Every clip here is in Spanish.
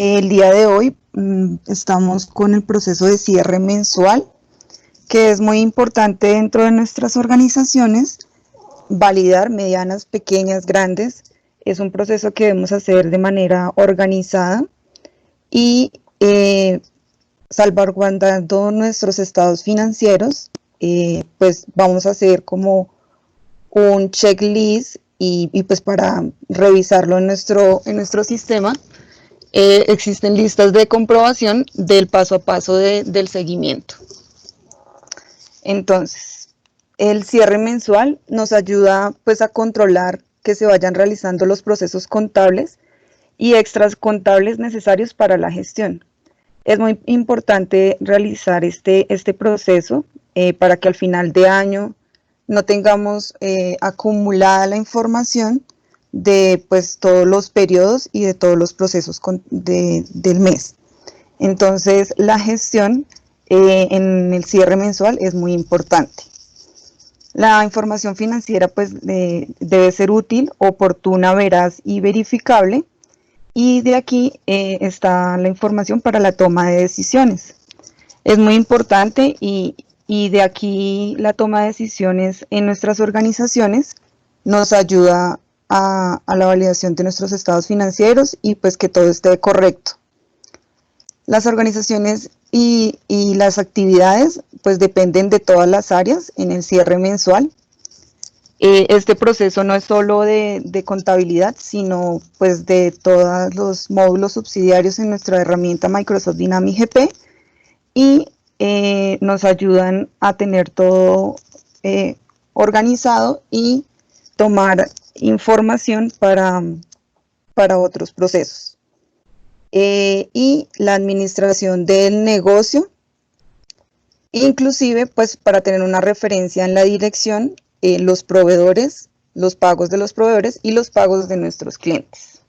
El día de hoy estamos con el proceso de cierre mensual, que es muy importante dentro de nuestras organizaciones. Validar medianas, pequeñas, grandes, es un proceso que debemos hacer de manera organizada y salvaguardando nuestros estados financieros. Pues vamos a hacer como un checklist y pues para revisarlo en nuestro sistema. Existen listas de comprobación del paso a paso del seguimiento. Entonces, el cierre mensual nos ayuda pues a controlar que se vayan realizando los procesos contables y extras contables necesarios para la gestión. Es muy importante realizar este proceso para que al final de año no tengamos acumulada la información de pues todos los periodos y de todos los procesos del mes. Entonces la gestión en el cierre mensual es muy importante. La información financiera pues debe ser útil, oportuna, veraz y verificable, y de aquí está la información para la toma de decisiones. Es muy importante y de aquí la toma de decisiones en nuestras organizaciones nos ayuda a la validación de nuestros estados financieros y pues que todo esté correcto. Las organizaciones y las actividades pues dependen de todas las áreas en el cierre mensual. Este proceso no es solo de contabilidad, sino pues de todos los módulos subsidiarios en nuestra herramienta Microsoft Dynamics GP, y nos ayudan a tener todo organizado y tomar información para otros procesos. Y la administración del negocio, inclusive pues para tener una referencia en la dirección, los proveedores, los pagos de los proveedores y los pagos de nuestros clientes.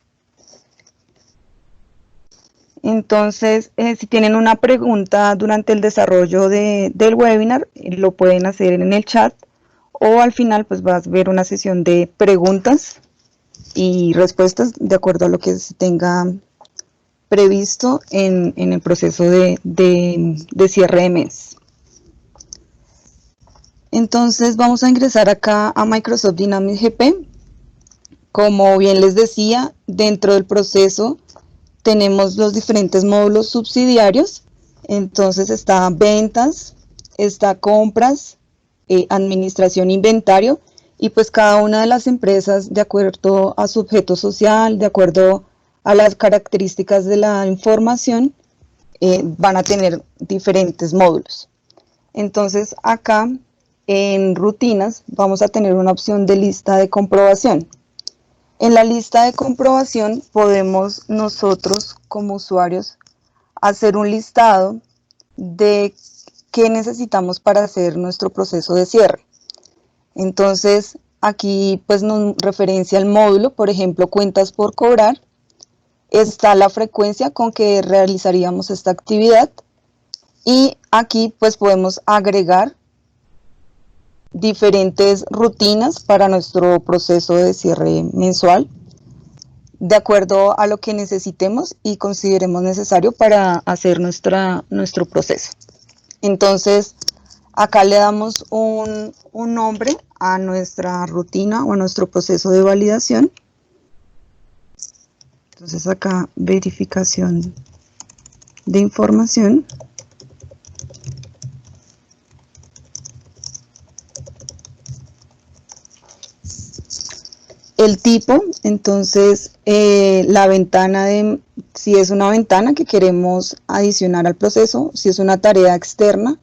Entonces, si tienen una pregunta durante el desarrollo del webinar, lo pueden hacer en el chat, o al final pues vas a ver una sesión de preguntas y respuestas de acuerdo a lo que se tenga previsto en el proceso de cierre de mes. Entonces vamos a ingresar acá a Microsoft Dynamics GP. Como bien les decía, dentro del proceso tenemos los diferentes módulos subsidiarios. Entonces está ventas, está compras, administración, inventario, y pues cada una de las empresas, de acuerdo a su objeto social, de acuerdo a las características de la información, van a tener diferentes módulos. Entonces acá en rutinas vamos a tener una opción de lista de comprobación. En la lista de comprobación podemos nosotros como usuarios hacer un listado de qué necesitamos para hacer nuestro proceso de cierre. Entonces aquí pues nos referencia el módulo, por ejemplo, cuentas por cobrar. Está la frecuencia con que realizaríamos esta actividad, y aquí pues podemos agregar diferentes rutinas para nuestro proceso de cierre mensual de acuerdo a lo que necesitemos y consideremos necesario para hacer nuestro proceso. Entonces acá le damos un nombre a nuestra rutina o a nuestro proceso de validación. Entonces acá verificación de información. El tipo, entonces la ventana si es una ventana que queremos adicionar al proceso, si es una tarea externa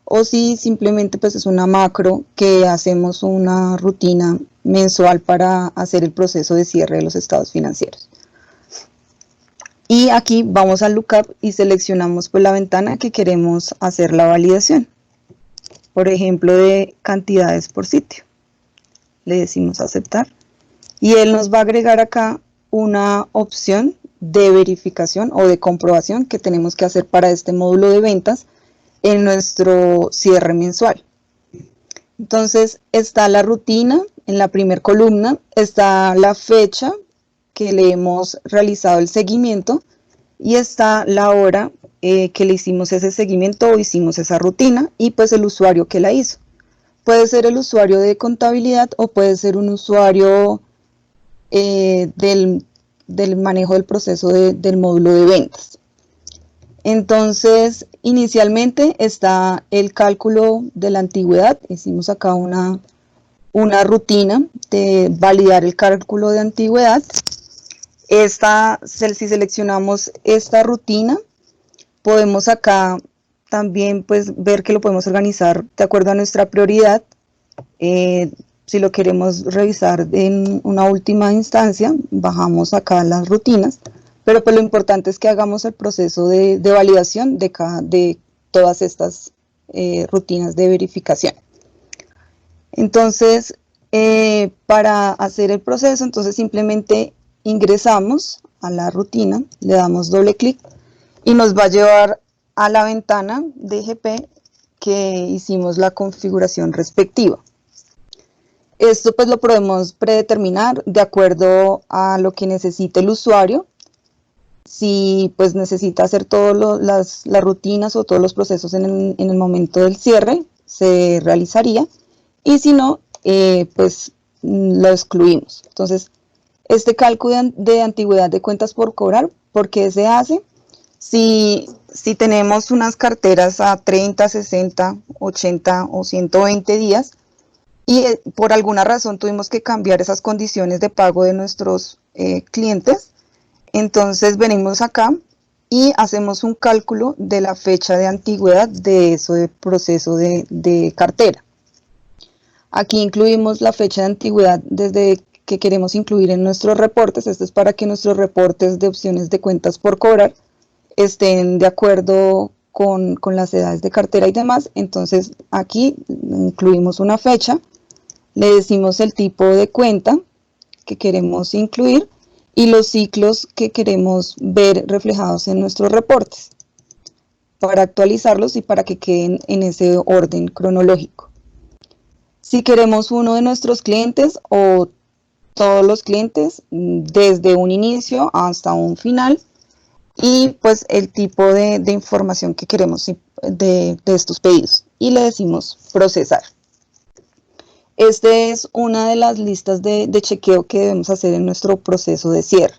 o si simplemente pues es una macro que hacemos una rutina mensual para hacer el proceso de cierre de los estados financieros. Y aquí vamos al lookup y seleccionamos pues la ventana que queremos hacer la validación. Por ejemplo, de cantidades por sitio. Le decimos aceptar. Y él nos va a agregar acá una opción de verificación o de comprobación que tenemos que hacer para este módulo de ventas en nuestro cierre mensual. Entonces está la rutina, en la primera columna está la fecha que le hemos realizado el seguimiento, y está la hora que le hicimos ese seguimiento o hicimos esa rutina y pues el usuario que la hizo. Puede ser el usuario de contabilidad o puede ser un usuario del manejo del proceso del módulo de ventas. Entonces, inicialmente está el cálculo de la antigüedad. Hicimos acá una rutina de validar el cálculo de antigüedad. Si seleccionamos esta rutina, podemos acá también pues ver que lo podemos organizar de acuerdo a nuestra prioridad. Si lo queremos revisar en una última instancia, bajamos acá las rutinas, pero pues lo importante es que hagamos el proceso de validación de todas estas rutinas de verificación. Entonces, para hacer el proceso, entonces simplemente ingresamos a la rutina, le damos doble clic y nos va a llevar a la ventana de GP que hicimos la configuración respectiva. Esto pues lo podemos predeterminar de acuerdo a lo que necesite el usuario. Si pues necesita hacer todas las rutinas o todos los procesos en el momento del cierre, se realizaría. Y si no, pues lo excluimos. Entonces, este cálculo de antigüedad de cuentas por cobrar, ¿por qué se hace? Si tenemos unas carteras a 30, 60, 80 o 120 días y por alguna razón tuvimos que cambiar esas condiciones de pago de nuestros clientes, entonces venimos acá y hacemos un cálculo de la fecha de antigüedad de ese proceso de cartera. Aquí incluimos la fecha de antigüedad desde que queremos incluir en nuestros reportes. Esto es para que nuestros reportes de opciones de cuentas por cobrar estén de acuerdo con las edades de cartera y demás. Entonces aquí incluimos una fecha, le decimos el tipo de cuenta que queremos incluir y los ciclos que queremos ver reflejados en nuestros reportes para actualizarlos y para que queden en ese orden cronológico. Si queremos uno de nuestros clientes o todos los clientes desde un inicio hasta un final y pues el tipo de información que queremos de estos pedidos y le decimos procesar. Esta es una de las listas de chequeo que debemos hacer en nuestro proceso de cierre.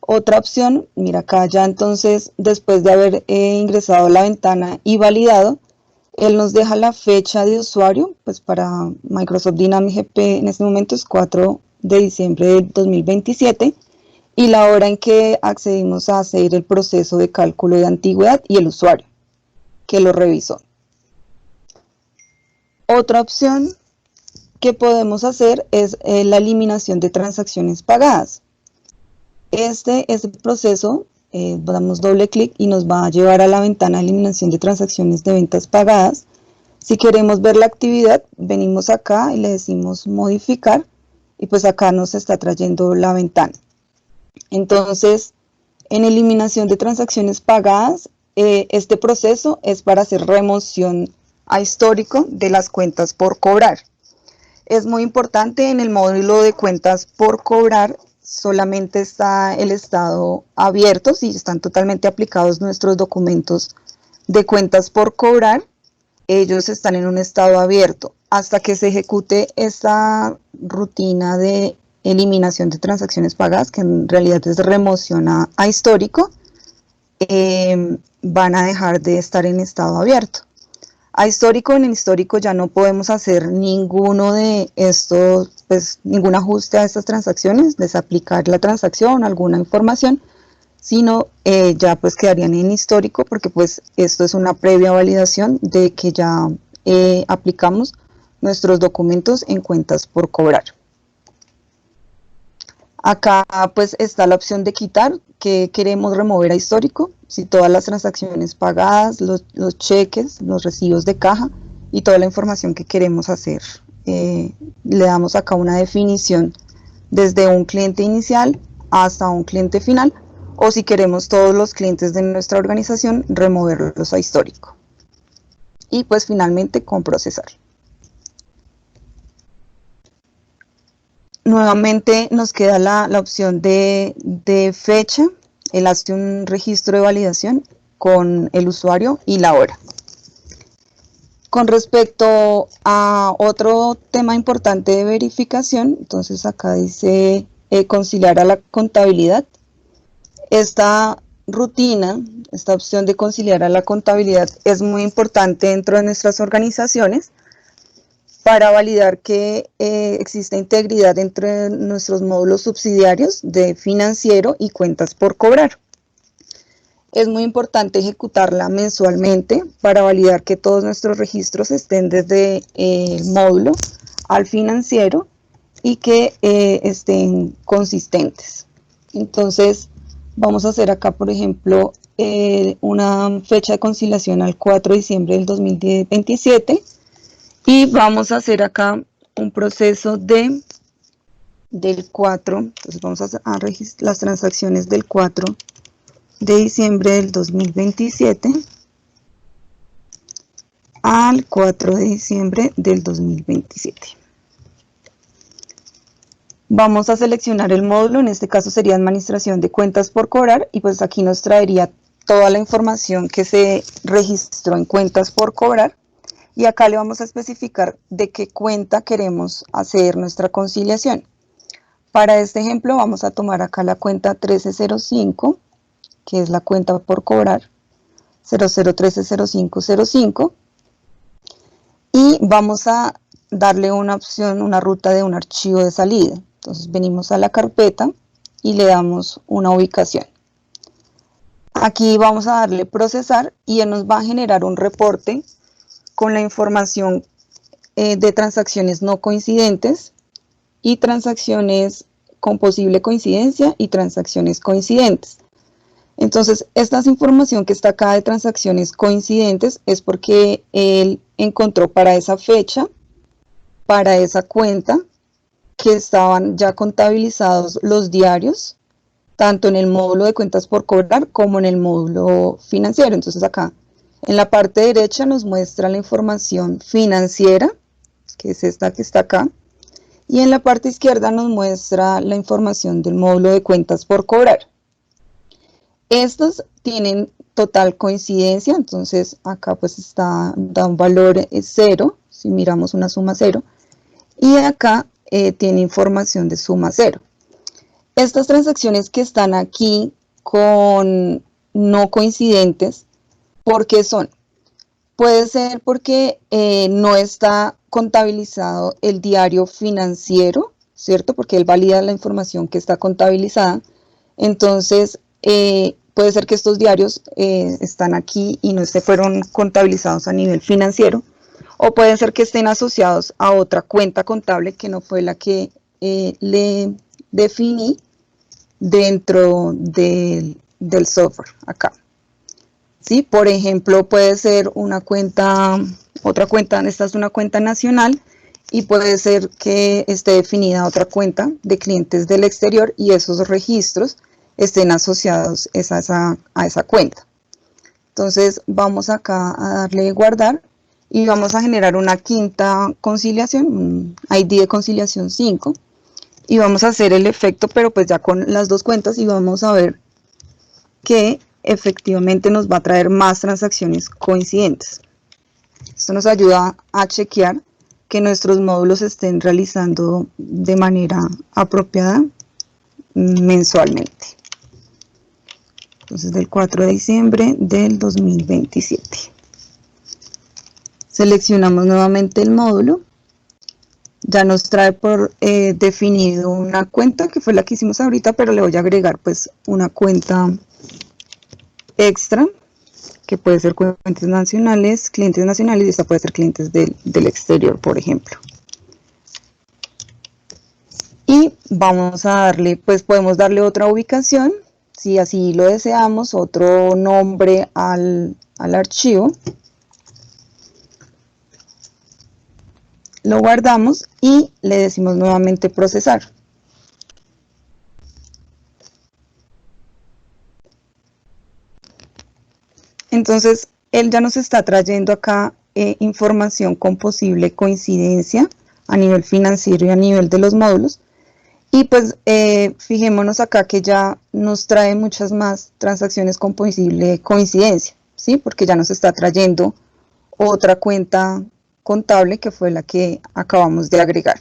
Otra opción, mira acá ya entonces después de haber ingresado a la ventana y validado, él nos deja la fecha de usuario, pues para Microsoft Dynamics GP en este momento es 4 de diciembre del 2027 y la hora en que accedimos a hacer el proceso de cálculo de antigüedad y el usuario que lo revisó. Otra opción que podemos hacer es la eliminación de transacciones pagadas. Este proceso, damos doble clic y nos va a llevar a la ventana de eliminación de transacciones de ventas pagadas. Si queremos ver la actividad, venimos acá y le decimos modificar y pues acá nos está trayendo la ventana. Entonces, en eliminación de transacciones pagadas, este proceso es para hacer remoción a histórico de las cuentas por cobrar. Es muy importante, en el módulo de cuentas por cobrar solamente está el estado abierto, si están totalmente aplicados nuestros documentos de cuentas por cobrar, ellos están en un estado abierto. Hasta que se ejecute esta rutina de eliminación de transacciones pagadas, que en realidad es remoción a histórico, van a dejar de estar en estado abierto. A histórico, en el histórico ya no podemos hacer ninguno de estos, pues ningún ajuste a estas transacciones, desaplicar la transacción, alguna información, sino ya pues quedarían en histórico porque pues esto es una previa validación de que ya aplicamos nuestros documentos en cuentas por cobrar. Acá pues está la opción de quitar, que queremos remover a histórico, si todas las transacciones pagadas, los cheques, los recibos de caja y toda la información que queremos hacer. Le damos acá una definición desde un cliente inicial hasta un cliente final, o si queremos todos los clientes de nuestra organización, removerlos a histórico. Y pues finalmente con procesar. Nuevamente nos queda la opción de fecha. él hace un registro de validación con el usuario y la hora. Con respecto a otro tema importante de verificación, entonces acá dice conciliar a la contabilidad. Esta rutina, esta opción de conciliar a la contabilidad es muy importante dentro de nuestras organizaciones para validar que existe integridad entre nuestros módulos subsidiarios de financiero y cuentas por cobrar. Es muy importante ejecutarla mensualmente para validar que todos nuestros registros estén desde el módulo al financiero y que estén consistentes. Entonces, vamos a hacer acá, por ejemplo, una fecha de conciliación al 4 de diciembre del 2027 y vamos a hacer acá un proceso del 4, entonces vamos a registrar las transacciones del 4 de diciembre del 2027 al 4 de diciembre del 2027. Vamos a seleccionar el módulo, en este caso sería administración de cuentas por cobrar, y pues aquí nos traería toda la información que se registró en cuentas por cobrar, y acá le vamos a especificar de qué cuenta queremos hacer nuestra conciliación. Para este ejemplo vamos a tomar acá la cuenta 1305, que es la cuenta por cobrar, 00130505, y vamos a darle una opción, una ruta de un archivo de salida. Entonces venimos a la carpeta y le damos una ubicación. Aquí vamos a darle procesar y él nos va a generar un reporte con la información de transacciones no coincidentes y transacciones con posible coincidencia y transacciones coincidentes. Entonces, esta información que está acá de transacciones coincidentes es porque él encontró para esa fecha, para esa cuenta, que estaban ya contabilizados los diarios, tanto en el módulo de cuentas por cobrar como en el módulo financiero. Entonces acá, en la parte derecha nos muestra la información financiera, que es esta que está acá, y en la parte izquierda nos muestra la información del módulo de cuentas por cobrar. Estos tienen total coincidencia, entonces acá pues da un valor 0, si miramos una suma 0, y acá tiene información de suma 0. Estas transacciones que están aquí con no coincidentes, ¿por qué son? Puede ser porque no está contabilizado el diario financiero, ¿cierto? Porque él valida la información que está contabilizada. Entonces, puede ser que estos diarios están aquí y no fueron contabilizados a nivel financiero, o pueden ser que estén asociados a otra cuenta contable que no fue la que le definí dentro del software acá. ¿Sí? Por ejemplo, puede ser una cuenta, otra cuenta, esta es una cuenta nacional, y puede ser que esté definida otra cuenta de clientes del exterior y esos registros estén asociados a esa cuenta. Entonces vamos acá a darle guardar y vamos a generar una quinta conciliación, un ID de conciliación 5, y vamos a hacer el efecto, pero pues ya con las dos cuentas, y vamos a ver que efectivamente nos va a traer más transacciones coincidentes. Esto nos ayuda a chequear que nuestros módulos se estén realizando de manera apropiada mensualmente. Entonces, del 4 de diciembre del 2027. Seleccionamos nuevamente el módulo. Ya nos trae por definido una cuenta, que fue la que hicimos ahorita, pero le voy a agregar pues una cuenta extra, que puede ser clientes nacionales, y esta puede ser clientes del exterior, por ejemplo. Y vamos a darle, pues podemos darle otra ubicación, si así lo deseamos, otro nombre al archivo. Lo guardamos y le decimos nuevamente procesar. Entonces, él ya nos está trayendo acá información con posible coincidencia a nivel financiero y a nivel de los módulos. Y pues fijémonos acá que ya nos trae muchas más transacciones con posible coincidencia, ¿sí? Porque ya nos está trayendo otra cuenta contable que fue la que acabamos de agregar.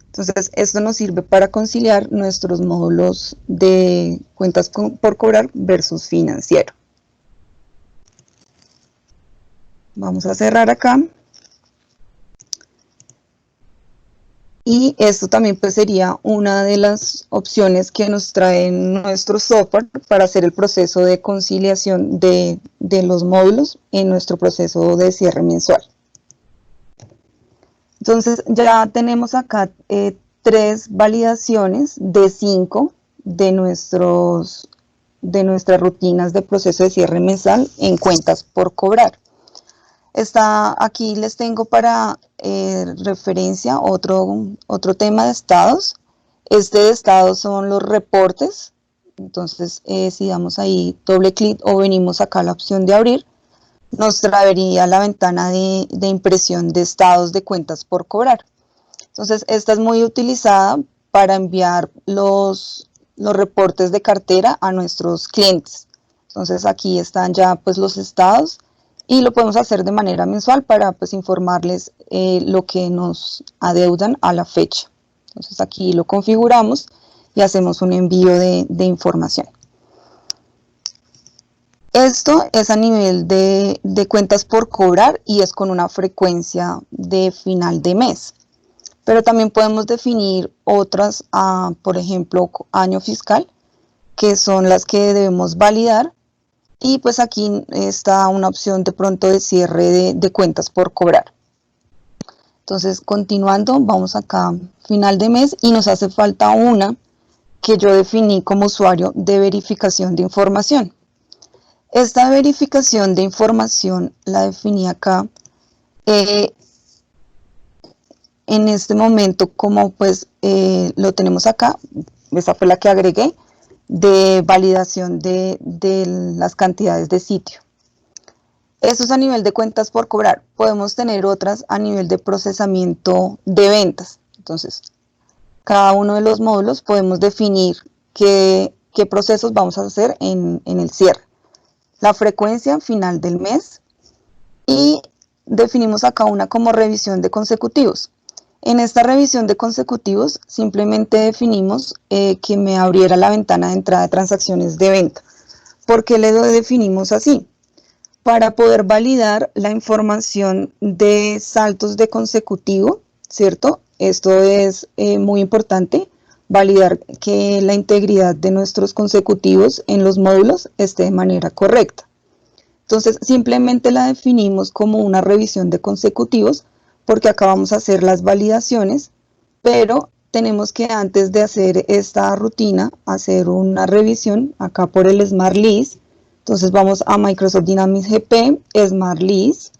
Entonces, esto nos sirve para conciliar nuestros módulos de cuentas por cobrar versus financiero. Vamos a cerrar acá. Y esto también pues sería una de las opciones que nos trae nuestro software para hacer el proceso de conciliación de los módulos en nuestro proceso de cierre mensual. Entonces ya tenemos acá 3 validaciones de 5 de nuestras rutinas de proceso de cierre mensual en cuentas por cobrar. Aquí les tengo para referencia otro tema de estados. Este de estados son los reportes. Entonces, si damos ahí doble clic o venimos acá a la opción de abrir, nos traería la ventana de impresión de estados de cuentas por cobrar. Entonces, esta es muy utilizada para enviar los reportes de cartera a nuestros clientes. Entonces, aquí están ya pues los estados y lo podemos hacer de manera mensual para pues informarles lo que nos adeudan a la fecha. Entonces, aquí lo configuramos y hacemos un envío de información. Esto es a nivel de cuentas por cobrar y es con una frecuencia de final de mes. Pero también podemos definir otras, por ejemplo, año fiscal, que son las que debemos validar. Y pues aquí está una opción de pronto de cierre de cuentas por cobrar. Entonces, continuando, vamos acá, final de mes, y nos hace falta una que yo definí como usuario de verificación de información. Esta verificación de información la definí acá en este momento, como pues lo tenemos acá, esa fue la que agregué, de validación de las cantidades de sitio. Eso es a nivel de cuentas por cobrar. Podemos tener otras a nivel de procesamiento de ventas. Entonces, cada uno de los módulos podemos definir qué procesos vamos a hacer en el cierre. La frecuencia final del mes y definimos acá una como revisión de consecutivos. En esta revisión de consecutivos simplemente definimos que me abriera la ventana de entrada de transacciones de venta. ¿Por qué le definimos así? Para poder validar la información de saltos de consecutivo, ¿cierto? Esto es muy importante, validar que la integridad de nuestros consecutivos en los módulos esté de manera correcta. Entonces, simplemente la definimos como una revisión de consecutivos porque acá vamos a hacer las validaciones, pero tenemos que antes de hacer esta rutina, hacer una revisión acá por el Smart List. Entonces vamos a Microsoft Dynamics GP, Smart List.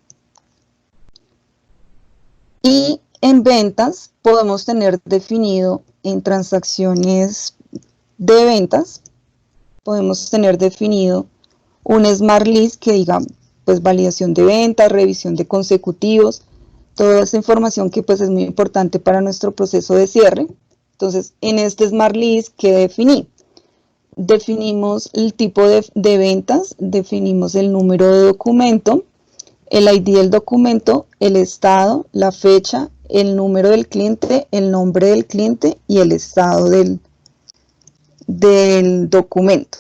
Y en ventas podemos tener definido en transacciones de ventas, podemos tener definido un Smart List que diga pues validación de ventas, revisión de consecutivos, toda esa información que pues es muy importante para nuestro proceso de cierre. Entonces en este Smart List que definí, definimos el tipo de ventas, definimos el número de documento, el ID del documento, el estado, la fecha, el número del cliente, el nombre del cliente y el estado del documento.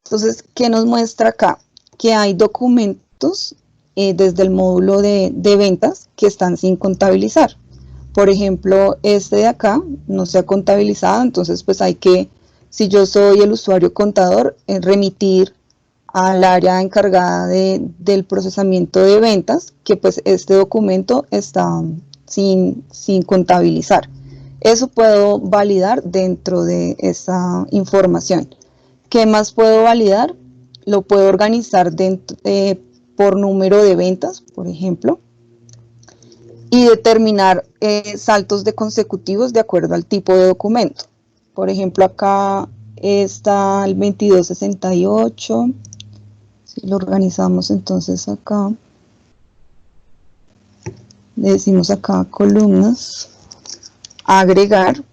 Entonces, ¿qué nos muestra acá? Que hay documentos desde el módulo de ventas que están sin contabilizar. Por ejemplo, este de acá no se ha contabilizado, entonces pues hay que, si yo soy el usuario contador, remitir al área encargada del procesamiento de ventas que pues este documento está sin contabilizar. Eso puedo validar dentro de esa información. ¿Qué más puedo validar? Lo puedo organizar por número de ventas, por ejemplo, y determinar saltos de consecutivos de acuerdo al tipo de documento. Por ejemplo, acá está el 2268. Si lo organizamos entonces acá, le decimos acá columnas, agregar,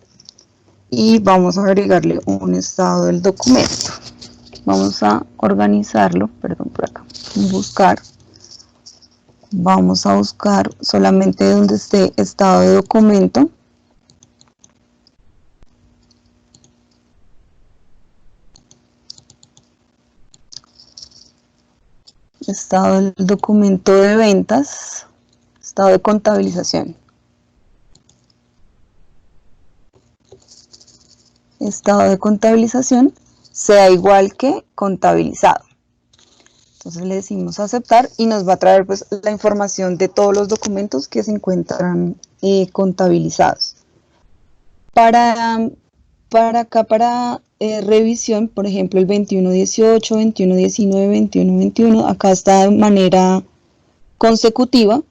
y vamos a agregarle un estado del documento. Vamos a organizarlo, perdón, por acá, buscar. Vamos a buscar solamente donde esté estado de documento. Estado del documento de ventas, estado de contabilización. Estado de contabilización sea igual que contabilizado. Entonces le decimos aceptar y nos va a traer pues la información de todos los documentos que se encuentran contabilizados. Para revisión, por ejemplo, el 2118, 2119, 2121, acá está de manera consecutiva,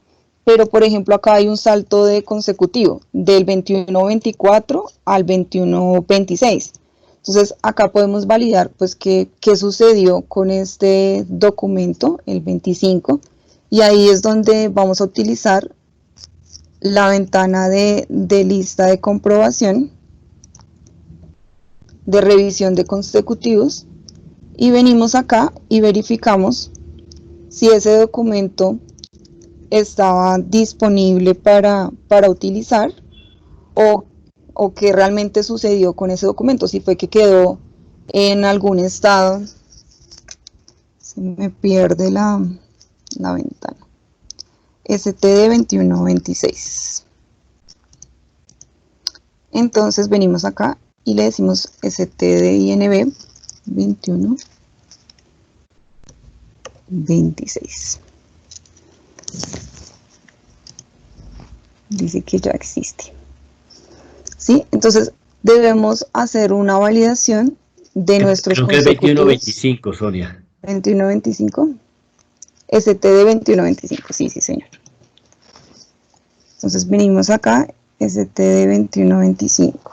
pero por ejemplo acá hay un salto de consecutivo del 2124 al 2126. Entonces acá podemos validar pues qué sucedió con este documento, el 25, y ahí es donde vamos a utilizar la ventana de lista de comprobación, de revisión de consecutivos, y venimos acá y verificamos si ese documento estaba disponible para utilizar o qué realmente sucedió con ese documento, si fue que quedó en algún estado. Se me pierde la ventana. STD 2126. Entonces venimos acá y le decimos STD-INB 2126. Dice que ya existe. ¿Sí? Entonces debemos hacer una validación de nuestros consecutivos. Creo que es 2125, Sonia. 2125. STD 2125, sí, señor. Entonces venimos acá, STD 2125.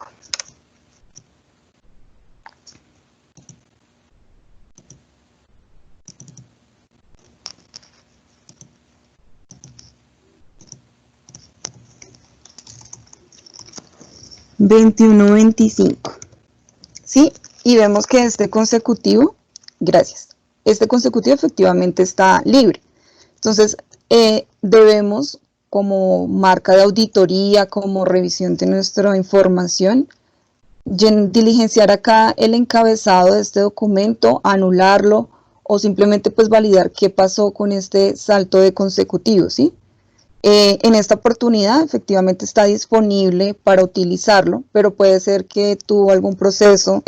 $21.25, ¿sí? Y vemos que este consecutivo, gracias, este consecutivo efectivamente está libre. Entonces, debemos, como marca de auditoría, como revisión de nuestra información, diligenciar acá el encabezado de este documento, anularlo o simplemente pues validar qué pasó con este salto de consecutivo, ¿sí? En esta oportunidad efectivamente está disponible para utilizarlo, pero puede ser que tuvo algún proceso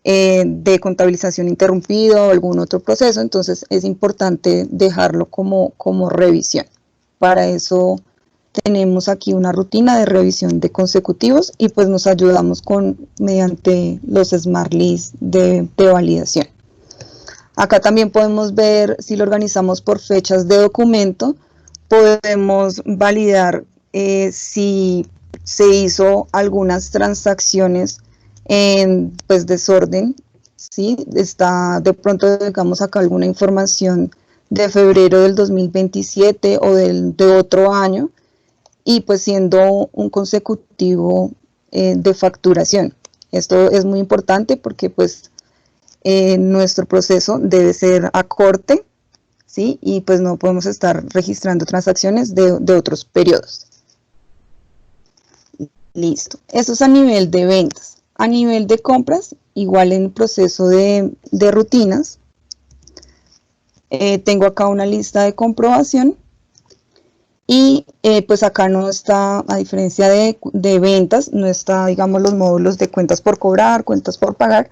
de contabilización interrumpido o algún otro proceso, entonces es importante dejarlo como revisión. Para eso tenemos aquí una rutina de revisión de consecutivos y pues nos ayudamos mediante los Smart List de validación. Acá también podemos ver, si lo organizamos por fechas de documento, podemos validar si se hizo algunas transacciones en pues desorden, ¿sí? Está de pronto, digamos acá alguna información de febrero del 2027 o de otro año, y pues siendo un consecutivo de facturación. Esto es muy importante porque pues nuestro proceso debe ser a corte, ¿sí? Y pues no podemos estar registrando transacciones de otros periodos. Listo. Esto es a nivel de ventas. A nivel de compras, igual en el proceso de rutinas, tengo acá una lista de comprobación y pues acá no está, a diferencia de ventas, no está, digamos, los módulos de cuentas por cobrar, cuentas por pagar,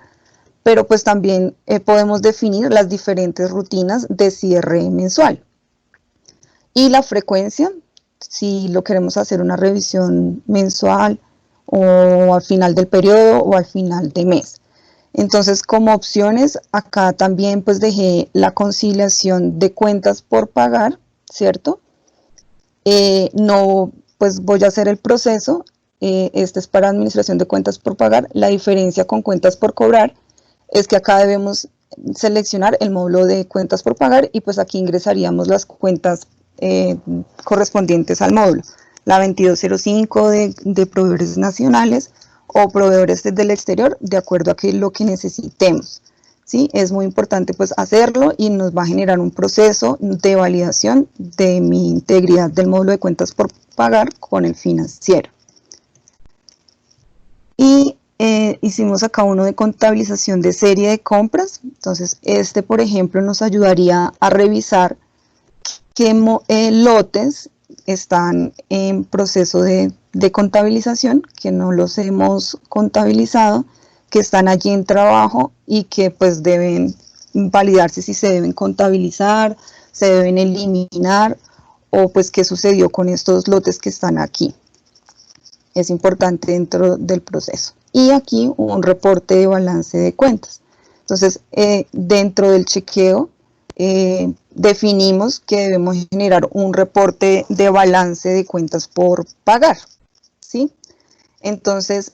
pero pues también podemos definir las diferentes rutinas de cierre mensual. Y la frecuencia, si lo queremos hacer una revisión mensual o al final del periodo o al final de mes. Entonces, como opciones, acá también pues dejé la conciliación de cuentas por pagar, ¿cierto? No, pues voy a hacer el proceso, este es para administración de cuentas por pagar. La diferencia con cuentas por cobrar es que acá debemos seleccionar el módulo de cuentas por pagar y pues aquí ingresaríamos las cuentas correspondientes al módulo. La 2205 de proveedores nacionales o proveedores desde el exterior, de acuerdo a lo que necesitemos. ¿Sí? Es muy importante pues hacerlo y nos va a generar un proceso de validación de mi integridad del módulo de cuentas por pagar con el financiero. Y hicimos acá uno de contabilización de serie de compras. Entonces este, por ejemplo, nos ayudaría a revisar qué lotes están en proceso de contabilización, que no los hemos contabilizado, que están allí en trabajo y que pues deben validarse si se deben contabilizar, se deben eliminar o pues qué sucedió con estos lotes que están aquí. Es importante dentro del proceso. Y aquí un reporte de balance de cuentas. Entonces, dentro del chequeo, definimos que debemos generar un reporte de balance de cuentas por pagar, ¿sí? Entonces,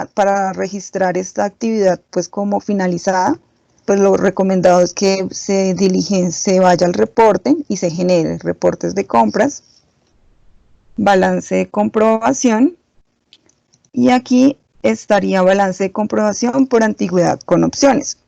para registrar esta actividad pues como finalizada, pues lo recomendado es que se vaya al reporte y se genere reportes de compras, balance de comprobación, y aquí estaría balance de comprobación por antigüedad con opciones.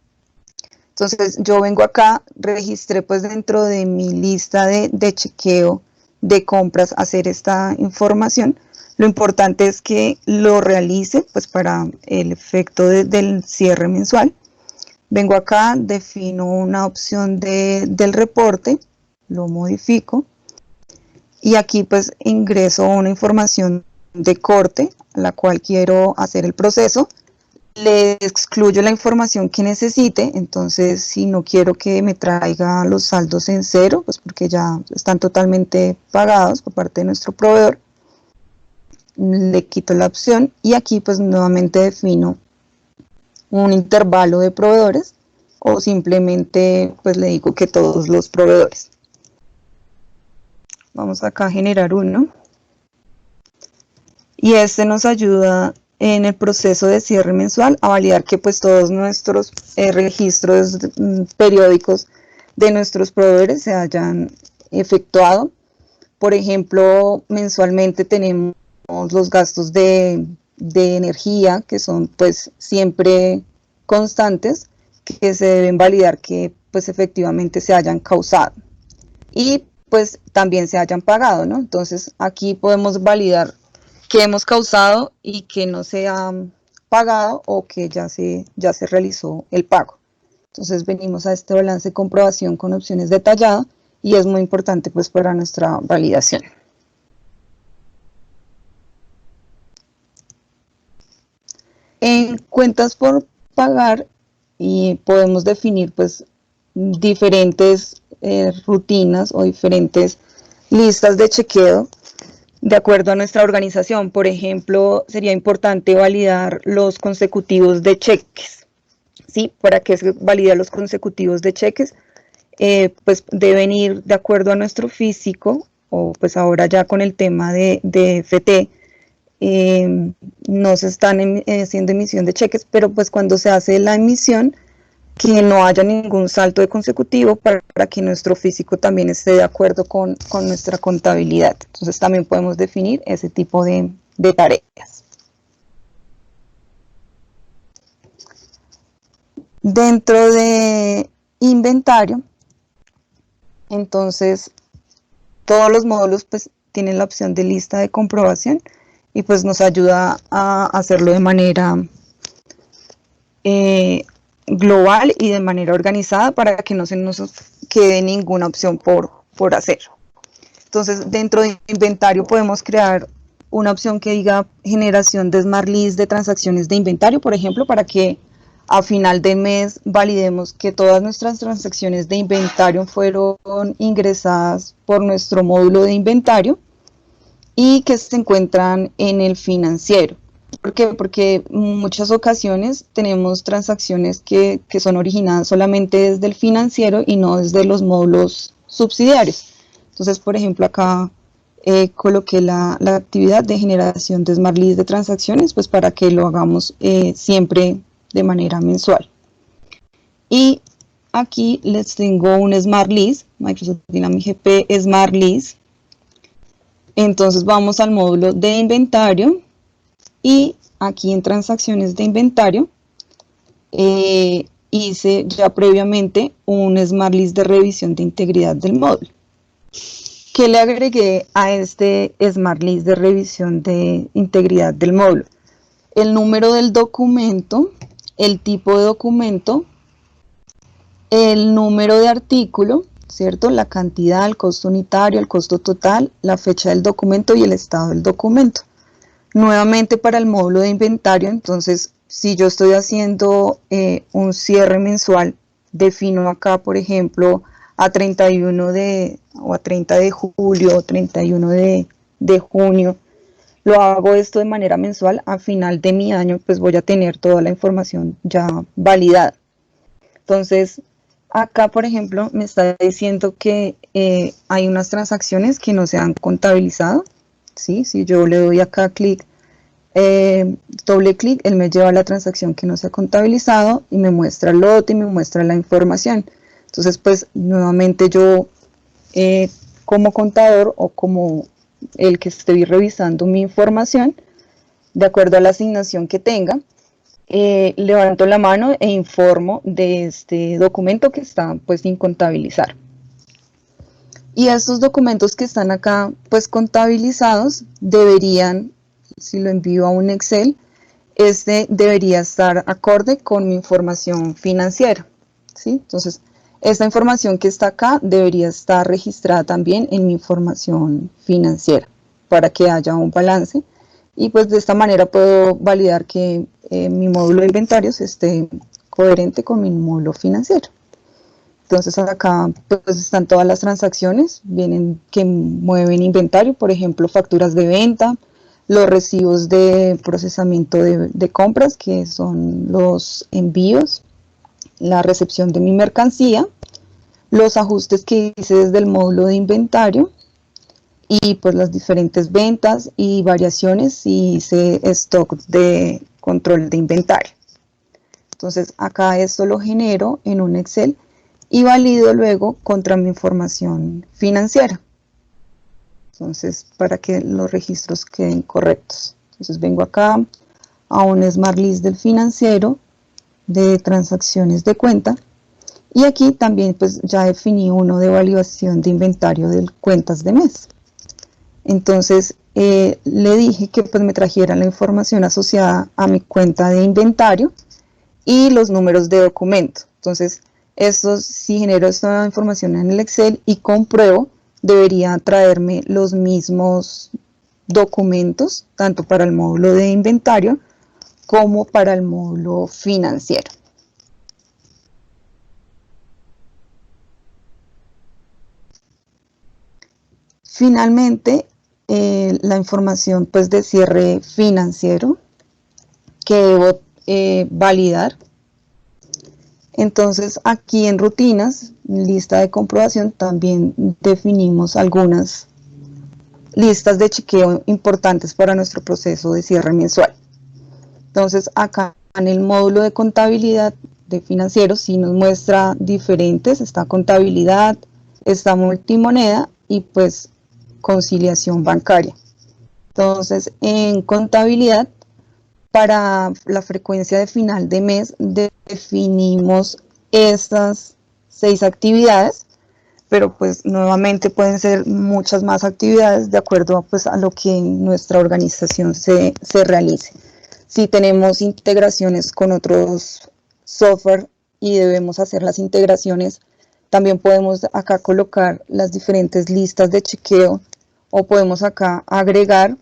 Entonces yo vengo acá, registré pues dentro de mi lista de chequeo de compras hacer esta información. Lo importante es que lo realice pues para el efecto del cierre mensual. Vengo acá, defino una opción del reporte, lo modifico y aquí pues ingreso una información de corte, a la cual quiero hacer el proceso. Le excluyo la información que necesite, entonces si no quiero que me traiga los saldos en cero, pues porque ya están totalmente pagados por parte de nuestro proveedor, le quito la opción y aquí pues nuevamente defino un intervalo de proveedores o simplemente pues le digo que todos los proveedores. Vamos acá a generar uno y este nos ayuda en el proceso de cierre mensual a validar que pues todos nuestros registros periódicos de nuestros proveedores se hayan efectuado. Por ejemplo, mensualmente tenemos los gastos de energía que son pues siempre constantes, que se deben validar que pues efectivamente se hayan causado y pues también se hayan pagado, ¿no? Entonces aquí podemos validar que hemos causado y que no se ha pagado o que ya se realizó el pago. Entonces venimos a este balance de comprobación con opciones detalladas y es muy importante pues para nuestra validación. En cuentas por pagar y podemos definir pues diferentes rutinas o diferentes listas de chequeo de acuerdo a nuestra organización. Por ejemplo, sería importante validar los consecutivos de cheques. ¿Sí? ¿Para qué se valida los consecutivos de cheques? Pues deben ir de acuerdo a nuestro físico, o pues ahora ya con el tema de FT, no se están haciendo emisión de cheques, pero pues cuando se hace la emisión, que no haya ningún salto de consecutivo para que nuestro físico también esté de acuerdo con nuestra contabilidad. Entonces también podemos definir ese tipo de tareas. Dentro de inventario, entonces todos los módulos pues tienen la opción de lista de comprobación y pues nos ayuda a hacerlo de manera global y de manera organizada para que no se nos quede ninguna opción por hacer. Entonces dentro de inventario podemos crear una opción que diga generación de Smart List de transacciones de inventario, por ejemplo, para que a final de mes validemos que todas nuestras transacciones de inventario fueron ingresadas por nuestro módulo de inventario y que se encuentran en el financiero. ¿Por qué? Porque en muchas ocasiones tenemos transacciones que son originadas solamente desde el financiero y no desde los módulos subsidiarios. Entonces, por ejemplo, acá coloqué la actividad de generación de Smart List de transacciones, pues para que lo hagamos siempre de manera mensual. Y aquí les tengo un Smart List, Microsoft Dynamics GP Smart List. Entonces vamos al módulo de inventario Y aquí en transacciones de inventario, hice ya previamente un Smart List de revisión de integridad del módulo. ¿Qué le agregué a este Smart List de revisión de integridad del módulo? El número del documento, el tipo de documento, el número de artículo, ¿cierto? La cantidad, el costo unitario, el costo total, la fecha del documento y el estado del documento. Nuevamente para el módulo de inventario, entonces, si yo estoy haciendo un cierre mensual, defino acá, por ejemplo, a 31 o a 30 de julio o 31 de junio, lo hago esto de manera mensual. A final de mi año, pues voy a tener toda la información ya validada. Entonces, acá, por ejemplo, me está diciendo que hay unas transacciones que no se han contabilizado, ¿sí? Si yo le doy acá clic, doble clic, él me lleva a la transacción que no se ha contabilizado y me muestra el lote y me muestra la información. Entonces, pues, nuevamente yo, como contador o como el que estoy revisando mi información, de acuerdo a la asignación que tenga, levanto la mano e informo de este documento que está pues sin contabilizar. Y estos documentos que están acá pues contabilizados deberían, si lo envío a un Excel, este debería estar acorde con mi información financiera, ¿sí? Entonces, esta información que está acá debería estar registrada también en mi información financiera para que haya un balance. Y pues de esta manera puedo validar que mi módulo de inventarios esté coherente con mi módulo financiero. Entonces acá pues están todas las transacciones, vienen que mueven inventario, por ejemplo, facturas de venta, los recibos de procesamiento de compras, que son los envíos, la recepción de mi mercancía, los ajustes que hice desde el módulo de inventario, y pues las diferentes ventas y variaciones si hice stock de control de inventario. Entonces acá esto lo genero en un Excel y valido luego contra mi información financiera. Entonces, para que los registros queden correctos. Entonces vengo acá a un Smart List del financiero de transacciones de cuenta. Y aquí también pues ya definí uno de validación de inventario de cuentas de mes. Entonces le dije que pues me trajera la información asociada a mi cuenta de inventario y los números de documento. Entonces, si genero esta información en el Excel y compruebo, debería traerme los mismos documentos, tanto para el módulo de inventario como para el módulo financiero. Finalmente, la información pues de cierre financiero que debo validar. Entonces aquí en rutinas, lista de comprobación, también definimos algunas listas de chequeo importantes para nuestro proceso de cierre mensual. Entonces acá en el módulo de contabilidad de financieros sí nos muestra diferentes, está contabilidad, está multimoneda y pues conciliación bancaria. Entonces en contabilidad, para la frecuencia de final de mes definimos estas 6 actividades, pero pues nuevamente pueden ser muchas más actividades de acuerdo pues, a lo que en nuestra organización se realice. Si tenemos integraciones con otros software y debemos hacer las integraciones, también podemos acá colocar las diferentes listas de chequeo o podemos acá agregar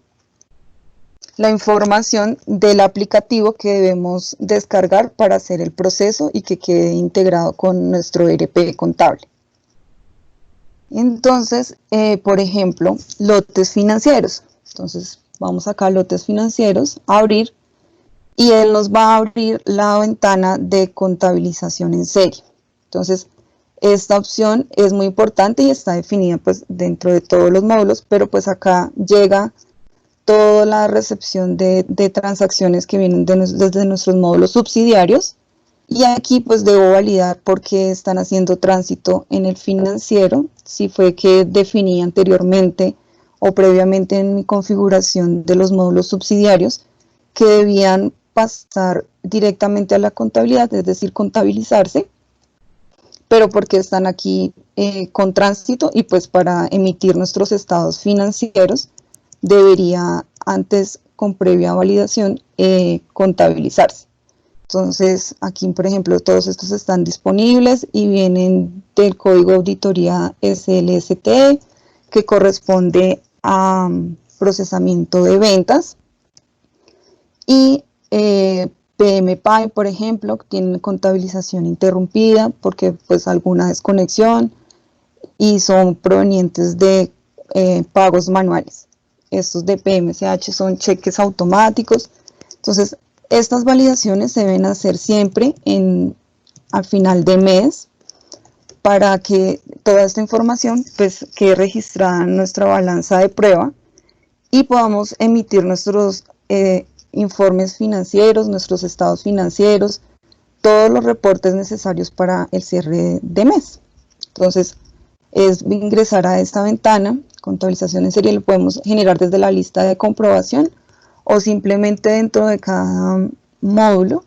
la información del aplicativo que debemos descargar para hacer el proceso y que quede integrado con nuestro ERP contable. Entonces, por ejemplo, lotes financieros. Entonces, vamos acá a lotes financieros, a abrir, y él nos va a abrir la ventana de contabilización en serie. Entonces, esta opción es muy importante y está definida pues dentro de todos los módulos, pero pues acá llega toda la recepción de transacciones que vienen desde nuestros módulos subsidiarios. Y aquí pues debo validar por qué están haciendo tránsito en el financiero, si fue que definí anteriormente o previamente en mi configuración de los módulos subsidiarios que debían pasar directamente a la contabilidad, es decir, contabilizarse, pero porque están aquí con tránsito y pues para emitir nuestros estados financieros debería antes, con previa validación, contabilizarse. Entonces aquí, por ejemplo, todos estos están disponibles y vienen del código de auditoría SLST, que corresponde a procesamiento de ventas, y PMPI, por ejemplo, tienen contabilización interrumpida porque pues alguna desconexión y son provenientes de pagos manuales. Estos de PMCH son cheques automáticos. Entonces, estas validaciones se deben hacer siempre al final de mes para que toda esta información pues quede registrada en nuestra balanza de prueba y podamos emitir nuestros informes financieros, nuestros estados financieros, todos los reportes necesarios para el cierre de mes. Entonces, es ingresar a esta ventana, contabilización en serie, lo podemos generar desde la lista de comprobación o simplemente dentro de cada módulo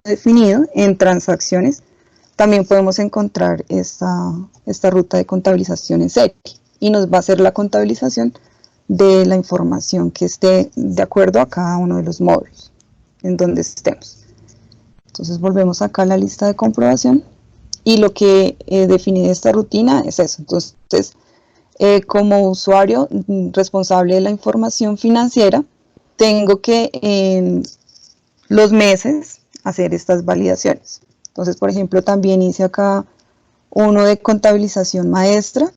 definido en transacciones, también podemos encontrar esta ruta de contabilización en serie y nos va a hacer la contabilización de la información que esté de acuerdo a cada uno de los módulos en donde estemos. Entonces volvemos acá a la lista de comprobación y lo que define esta rutina es eso. Entonces, como usuario responsable de la información financiera, tengo que en los meses hacer estas validaciones. Entonces, por ejemplo, también hice acá uno de contabilización maestra.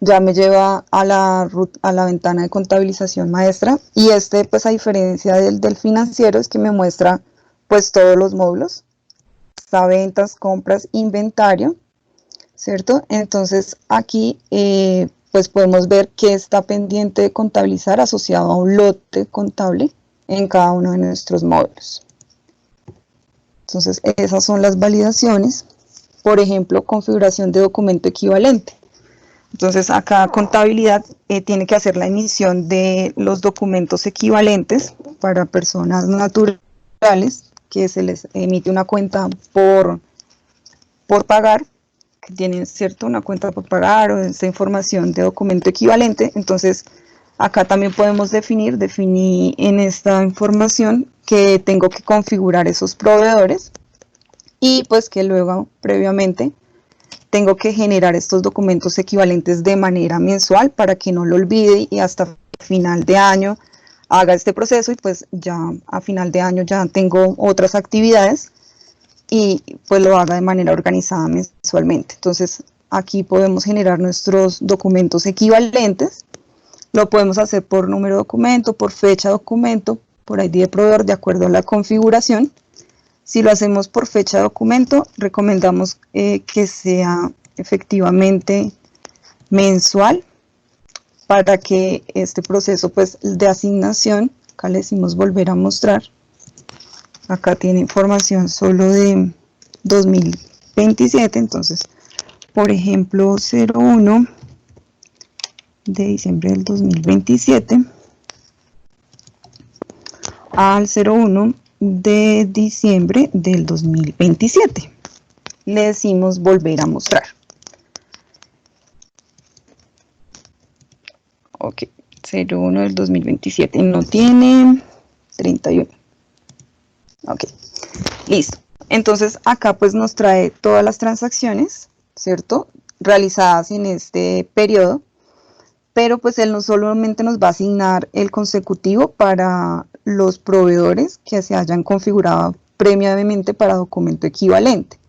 Ya me lleva a la ventana de contabilización maestra y pues a diferencia del financiero es que me muestra pues todos los módulos, está ventas, compras, inventario, ¿cierto? Entonces aquí pues podemos ver qué está pendiente de contabilizar asociado a un lote contable en cada uno de nuestros módulos. Entonces esas son las validaciones. Por ejemplo, configuración de documento equivalente. Entonces acá contabilidad tiene que hacer la emisión de los documentos equivalentes para personas naturales, que se les emite una cuenta por pagar, que tienen cierto una cuenta por pagar o esta información de documento equivalente. Entonces acá también podemos definir en esta información que tengo que configurar esos proveedores y pues que luego previamente tengo que generar estos documentos equivalentes de manera mensual para que no lo olvide y hasta final de año haga este proceso y pues ya a final de año ya tengo otras actividades y pues lo haga de manera organizada mensualmente. Entonces aquí podemos generar nuestros documentos equivalentes, lo podemos hacer por número de documento, por fecha de documento, por ID de proveedor de acuerdo a la configuración. Si lo hacemos por fecha de documento, recomendamos que sea efectivamente mensual para que este proceso pues, de asignación, acá le decimos volver a mostrar, acá tiene información solo de 2027, entonces, por ejemplo, 01 de diciembre del 2027 al 01 de diciembre del 2027. Le decimos volver a mostrar. Ok, 01 del 2027 no tiene 31. Ok, listo. Entonces acá pues nos trae todas las transacciones, ¿cierto? Realizadas en este periodo, pero pues él no solamente nos va a asignar el consecutivo para los proveedores que se hayan configurado previamente para documento equivalente.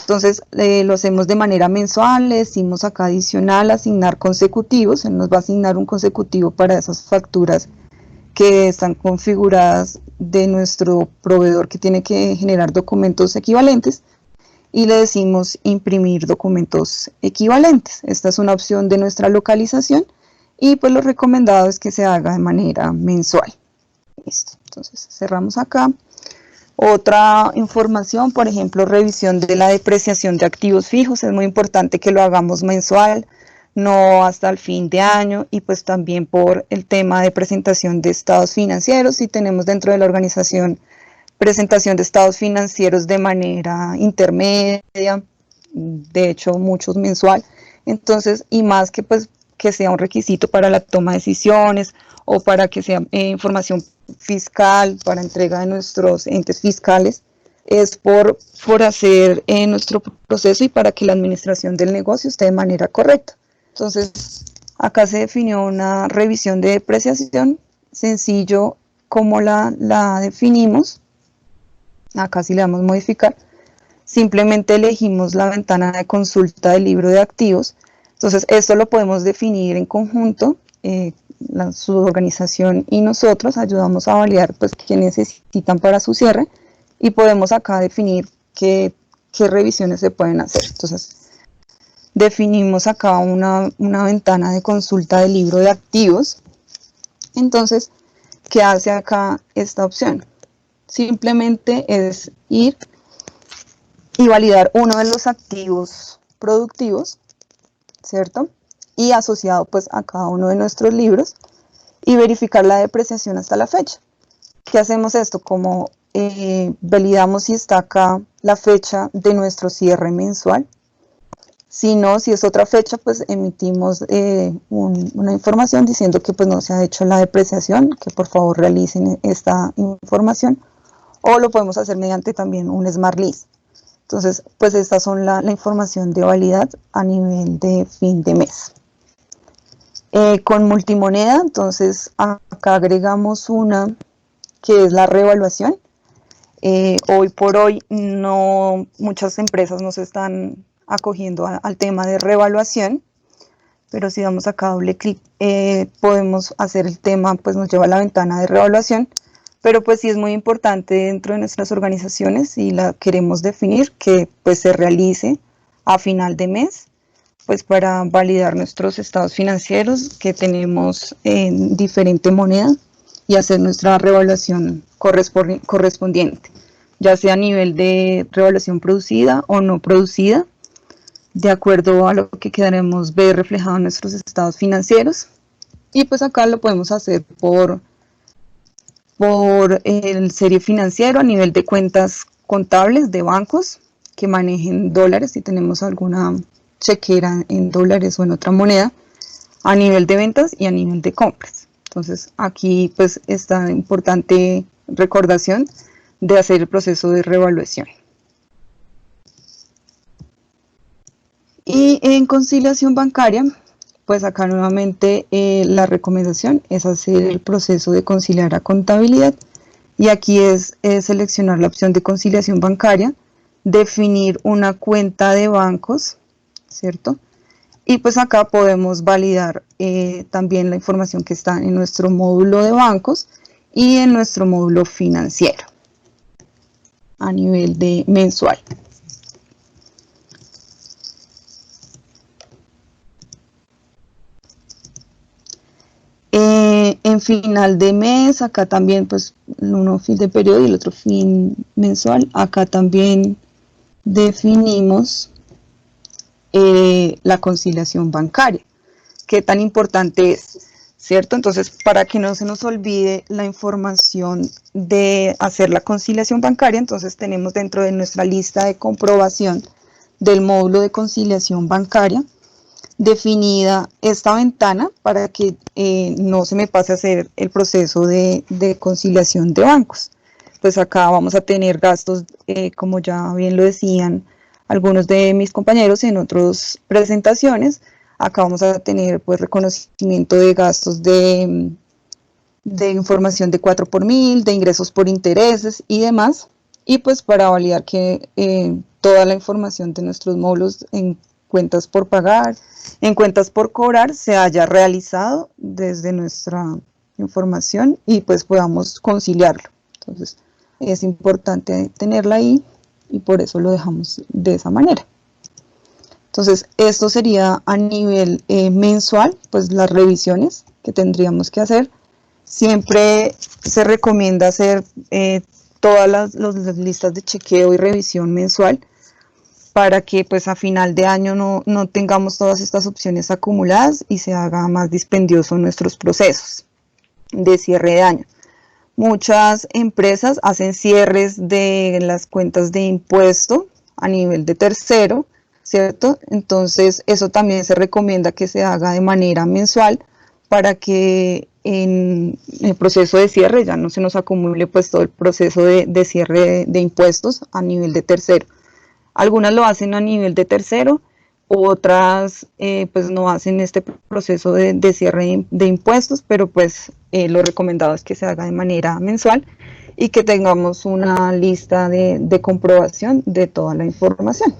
Entonces lo hacemos de manera mensual, le decimos acá adicional, asignar consecutivos, él nos va a asignar un consecutivo para esas facturas que están configuradas de nuestro proveedor que tiene que generar documentos equivalentes y le decimos imprimir documentos equivalentes. Esta es una opción de nuestra localización y pues lo recomendado es que se haga de manera mensual. Listo, entonces cerramos acá. Otra información, por ejemplo, revisión de la depreciación de activos fijos, es muy importante que lo hagamos mensual. no hasta el fin de año, y pues también por el tema de presentación de estados financieros. Si tenemos dentro de la organización presentación de estados financieros de manera intermedia, de hecho muchos mensual, entonces, y más que pues que sea un requisito para la toma de decisiones o para que sea información fiscal para entrega de nuestros entes fiscales, es por hacer nuestro proceso y para que la administración del negocio esté de manera correcta. Entonces, acá se definió una revisión de depreciación, sencillo como la definimos. Acá si le damos modificar, simplemente elegimos la ventana de consulta del libro de activos. Entonces, esto lo podemos definir en conjunto, su organización y nosotros ayudamos a validar pues qué necesitan para su cierre y podemos acá definir qué revisiones se pueden hacer. Entonces, definimos acá una ventana de consulta del libro de activos. Entonces, ¿qué hace acá esta opción? Simplemente es ir y validar uno de los activos productivos, ¿cierto? Y asociado pues a cada uno de nuestros libros y verificar la depreciación hasta la fecha. ¿Qué hacemos esto? Como validamos si está acá la fecha de nuestro cierre mensual. Si no, si es otra fecha, pues emitimos una información diciendo que pues no se ha hecho la depreciación, que por favor realicen esta información, o lo podemos hacer mediante también un Smart List. Entonces, pues estas son la información de validad a nivel de fin de mes. Con multimoneda, entonces acá agregamos una que es la reevaluación. Hoy por hoy muchas empresas no se están acogiendo al tema de reevaluación, pero si damos acá doble clic podemos hacer el tema, pues nos lleva a la ventana de reevaluación, pero pues sí es muy importante dentro de nuestras organizaciones y la queremos definir que pues se realice a final de mes, pues para validar nuestros estados financieros que tenemos en diferente moneda y hacer nuestra reevaluación correspondiente, ya sea a nivel de reevaluación producida o no producida, de acuerdo a lo que queremos ver reflejado en nuestros estados financieros. Y pues acá lo podemos hacer por el serie financiero a nivel de cuentas contables de bancos que manejen dólares, si tenemos alguna chequera en dólares o en otra moneda, a nivel de ventas y a nivel de compras. Entonces aquí pues esta importante recordación de hacer el proceso de reevaluación. Y en conciliación bancaria, pues acá nuevamente la recomendación es hacer el proceso de conciliar a contabilidad, y aquí es seleccionar la opción de conciliación bancaria, definir una cuenta de bancos, ¿cierto? Y pues acá podemos validar también la información que está en nuestro módulo de bancos y en nuestro módulo financiero a nivel de mensual. En final de mes, acá también pues uno fin de periodo y el otro fin mensual, acá también definimos la conciliación bancaria. ¿Qué tan importante es? ¿Cierto? Entonces, para que no se nos olvide la información de hacer la conciliación bancaria, entonces tenemos dentro de nuestra lista de comprobación del módulo de conciliación bancaria definida esta ventana para que no se me pase a hacer el proceso de conciliación de bancos. Pues acá vamos a tener gastos, como ya bien lo decían algunos de mis compañeros en otras presentaciones. Acá vamos a tener pues reconocimiento de gastos de información de 4 por mil, de ingresos por intereses y demás. Y pues para validar que toda la información de nuestros módulos en cuentas por pagar, en cuentas por cobrar, se haya realizado desde nuestra información y pues podamos conciliarlo. Entonces es importante tenerla ahí y por eso lo dejamos de esa manera. Entonces esto sería a nivel mensual, pues las revisiones que tendríamos que hacer. Siempre se recomienda hacer todas las listas de chequeo y revisión mensual, para que pues a final de año no tengamos todas estas opciones acumuladas y se haga más dispendioso nuestros procesos de cierre de año. Muchas empresas hacen cierres de las cuentas de impuesto a nivel de tercero, ¿cierto? Entonces eso también se recomienda que se haga de manera mensual para que en el proceso de cierre ya no se nos acumule pues todo el proceso de cierre de impuestos a nivel de tercero. Algunas lo hacen a nivel de tercero, otras pues no hacen este proceso de cierre de impuestos, pero pues lo recomendado es que se haga de manera mensual y que tengamos una lista de comprobación de toda la información.